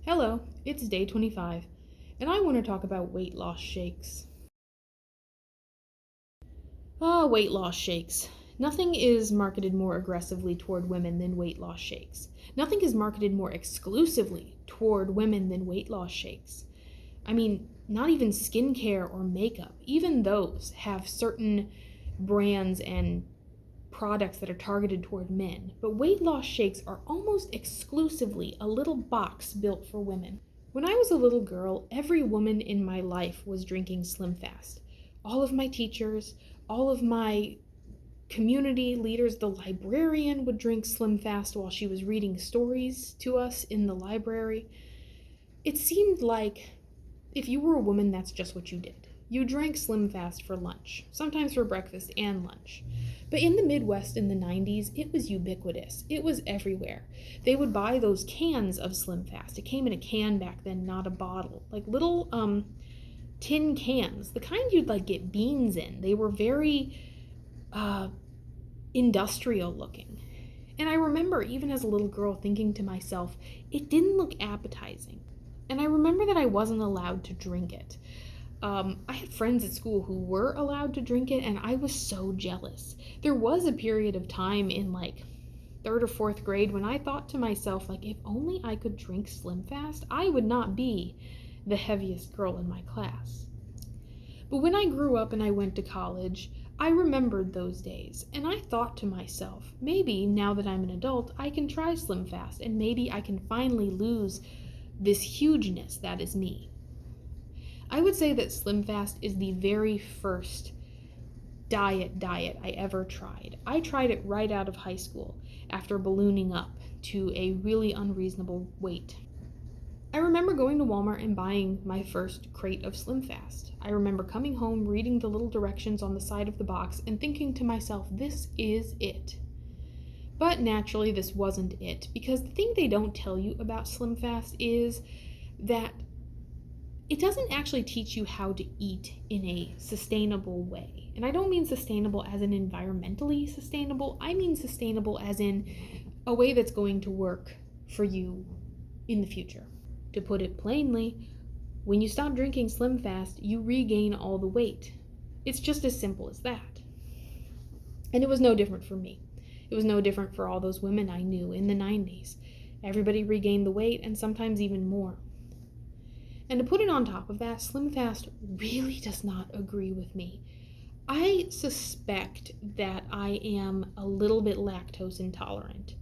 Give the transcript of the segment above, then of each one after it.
Hello, it's day 25, and I want to talk about weight loss shakes. Weight loss shakes. Nothing is marketed more aggressively toward women than weight loss shakes. Nothing is marketed more exclusively toward women than weight loss shakes. I mean, not even skincare or makeup, even those have certain brands and products that are targeted toward men. But weight loss shakes are almost exclusively a little box built for women. When I was a little girl, every woman in my life was drinking Slim Fast. All of my teachers, all of my community leaders, the librarian would drink Slim Fast while she was reading stories to us in the library. It seemed like if you were a woman, that's just what you did. You drank Slim Fast for lunch, sometimes for breakfast and lunch. But in the Midwest in the 90s, it was ubiquitous. It was everywhere. They would buy those cans of Slim Fast. It came in a can back then, not a bottle. Like little tin cans, the kind you'd like get beans in. They were very industrial looking. And I remember even as a little girl thinking to myself, it didn't look appetizing. And I remember that I wasn't allowed to drink it. I had friends at school who were allowed to drink it, and I was so jealous. There was a period of time in like third or fourth grade when I thought to myself, like, if only I could drink Slim Fast, I would not be the heaviest girl in my class. But when I grew up and I went to college, I remembered those days, and I thought to myself, maybe now that I'm an adult, I can try Slim Fast, and maybe I can finally lose this hugeness that is me. I would say that Slim Fast is the very first diet I ever tried. I tried it right out of high school after ballooning up to a really unreasonable weight. I remember going to Walmart and buying my first crate of Slim Fast. I remember coming home, reading the little directions on the side of the box, and thinking to myself, this is it. But naturally, this wasn't it, because the thing they don't tell you about Slim Fast is that it doesn't actually teach you how to eat in a sustainable way. And I don't mean sustainable as in environmentally sustainable. I mean sustainable as in a way that's going to work for you in the future. To put it plainly, when you stop drinking Slim Fast, you regain all the weight. It's just as simple as that. And it was no different for me. It was no different for all those women I knew in the 90s. Everybody regained the weight and sometimes even more. And to put it on top of that, Slim Fast really does not agree with me. I suspect that I am a little bit lactose intolerant.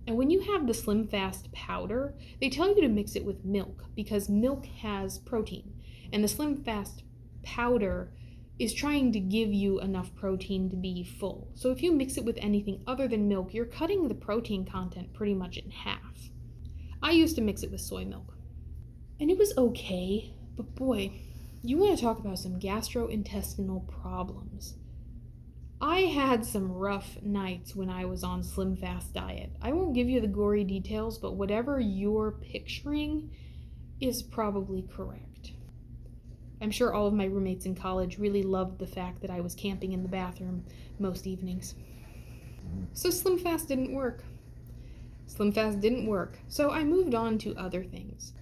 And when you have the Slim Fast powder, they tell you to mix it with milk because milk has protein. And the Slim Fast powder is trying to give you enough protein to be full. So if you mix it with anything other than milk, you're cutting the protein content pretty much in half. I used to mix it with soy milk. And it was okay, but boy, you want to talk about some gastrointestinal problems. I had some rough nights when I was on Slim Fast diet. I won't give you the gory details, but whatever you're picturing is probably correct. I'm sure all of my roommates in college really loved the fact that I was camping in the bathroom most evenings. So Slim Fast didn't work. Slim Fast didn't work, so I moved on to other things.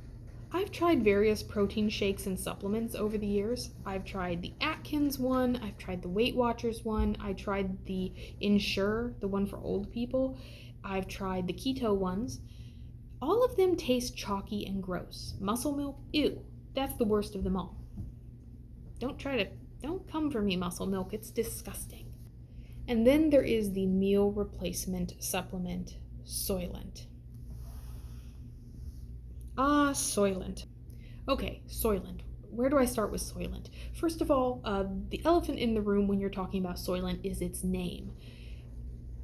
I've tried various protein shakes and supplements over the years. I've tried the Atkins one, I've tried the Weight Watchers one, I tried the Ensure, the one for old people, I've tried the keto ones. All of them taste chalky and gross. Muscle milk, ew, that's the worst of them all. Don't come for me, Muscle Milk, it's disgusting. And then there is the meal replacement supplement, Soylent. Soylent. Okay, Soylent. Where do I start with Soylent? First of all, the elephant in the room when you're talking about Soylent is its name.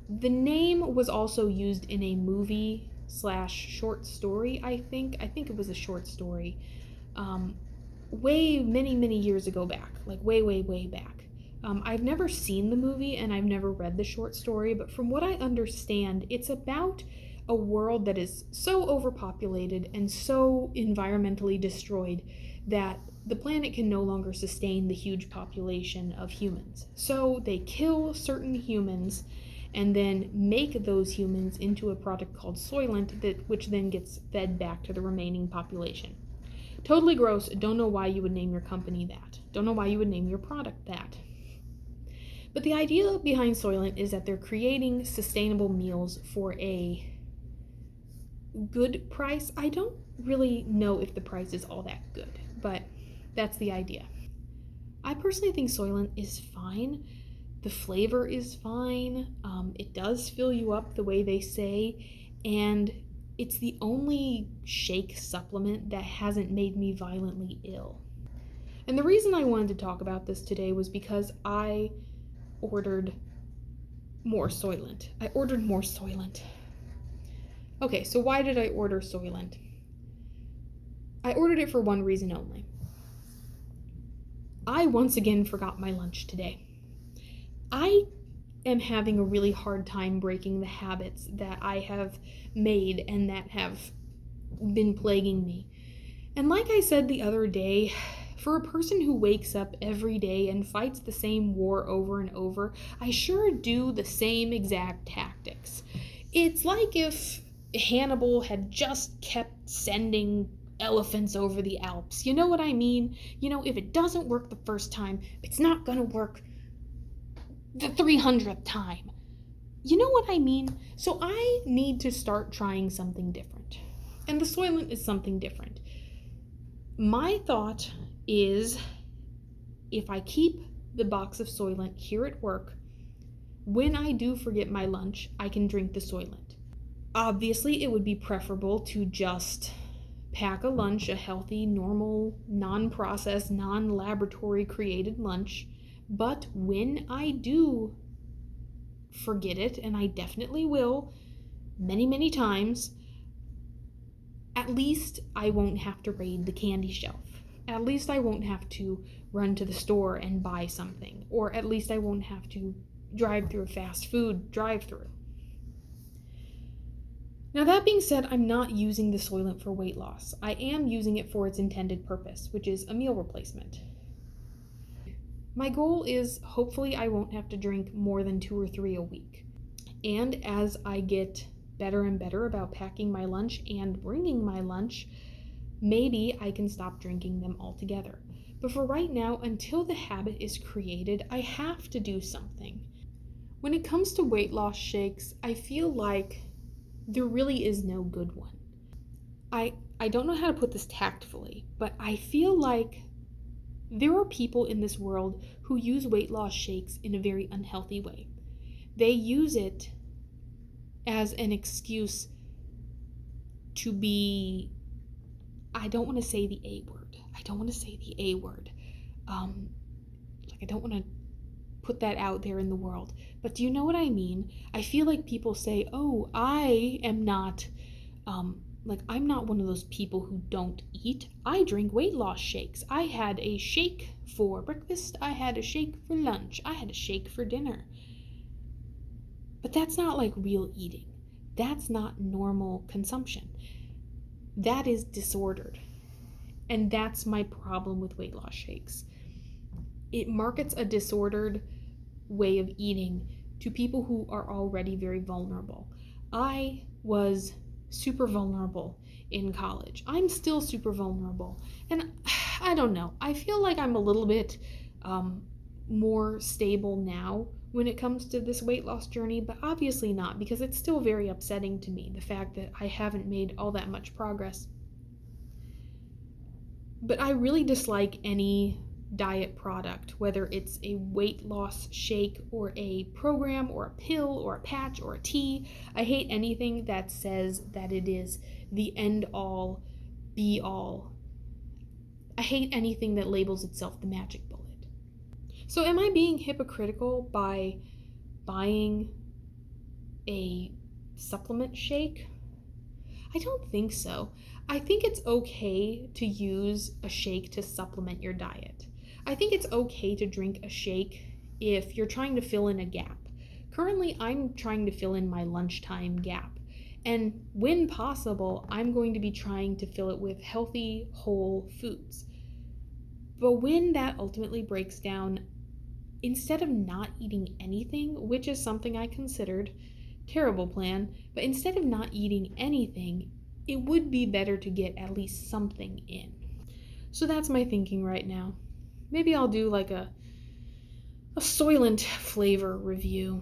The name was also used in a movie / short story, I think. I think it was a short story. Many years ago back. Like way back. I've never seen the movie and I've never read the short story, but from what I understand, it's about a world that is so overpopulated and so environmentally destroyed that the planet can no longer sustain the huge population of humans. So they kill certain humans and then make those humans into a product called Soylent, which then gets fed back to the remaining population. Totally gross. Don't know why you would name your company that. Don't know why you would name your product that. But the idea behind Soylent is that they're creating sustainable meals for a good price. I don't really know if the price is all that good, but that's the idea. I personally think Soylent is fine. The flavor is fine. It does fill you up the way they say, and it's the only shake supplement that hasn't made me violently ill. And the reason I wanted to talk about this today was because I ordered more Soylent. Okay, so why did I order Soylent? I ordered it for one reason only. I once again forgot my lunch today. I am having a really hard time breaking the habits that I have made and that have been plaguing me. And like I said the other day, for a person who wakes up every day and fights the same war over and over, I sure do the same exact tactics. It's like if Hannibal had just kept sending elephants over the Alps. You know what I mean? If it doesn't work the first time, it's not gonna work the 300th time. You know what I mean? So I need to start trying something different. And the Soylent is something different. My thought is, if I keep the box of Soylent here at work, when I do forget my lunch, I can drink the Soylent. Obviously, it would be preferable to just pack a lunch, a healthy, normal, non-processed, non-laboratory created lunch. But when I do forget it, and I definitely will, many, many times, at least I won't have to raid the candy shelf. At least I won't have to run to the store and buy something. Or at least I won't have to drive through a fast food drive-through. Now that being said, I'm not using the Soylent for weight loss. I am using it for its intended purpose, which is a meal replacement. My goal is hopefully I won't have to drink more than 2 or 3 a week. And as I get better and better about packing my lunch and bringing my lunch, maybe I can stop drinking them altogether. But for right now, until the habit is created, I have to do something. When it comes to weight loss shakes, I feel like there really is no good one. I don't know how to put this tactfully, but I feel like there are people in this world who use weight loss shakes in a very unhealthy way. They use it as an excuse to be, I don't want to say the A word. I don't want to put that out there in the world. But do you know what I mean? I feel like people say, oh, I am not, I'm not one of those people who don't eat. I drink weight loss shakes. I had a shake for breakfast. I had a shake for lunch. I had a shake for dinner. But that's not like real eating. That's not normal consumption. That is disordered. And that's my problem with weight loss shakes. It markets a disordered way of eating to people who are already very vulnerable. I was super vulnerable in college. I'm still super vulnerable. And I don't know. I feel like I'm a little bit more stable now when it comes to this weight loss journey, but obviously not, because it's still very upsetting to me, the fact that I haven't made all that much progress. But I really dislike any diet product, whether it's a weight loss shake or a program or a pill or a patch or a tea. I hate anything that says that it is the end all, be all. I hate anything that labels itself the magic bullet. So am I being hypocritical by buying a supplement shake? I don't think so. I think it's okay to use a shake to supplement your diet. I think it's okay to drink a shake if you're trying to fill in a gap. Currently, I'm trying to fill in my lunchtime gap. And when possible, I'm going to be trying to fill it with healthy, whole foods. But when that ultimately breaks down, instead of not eating anything, which is something I considered, terrible plan, but instead of not eating anything, it would be better to get at least something in. So that's my thinking right now. Maybe I'll do like a Soylent flavor review.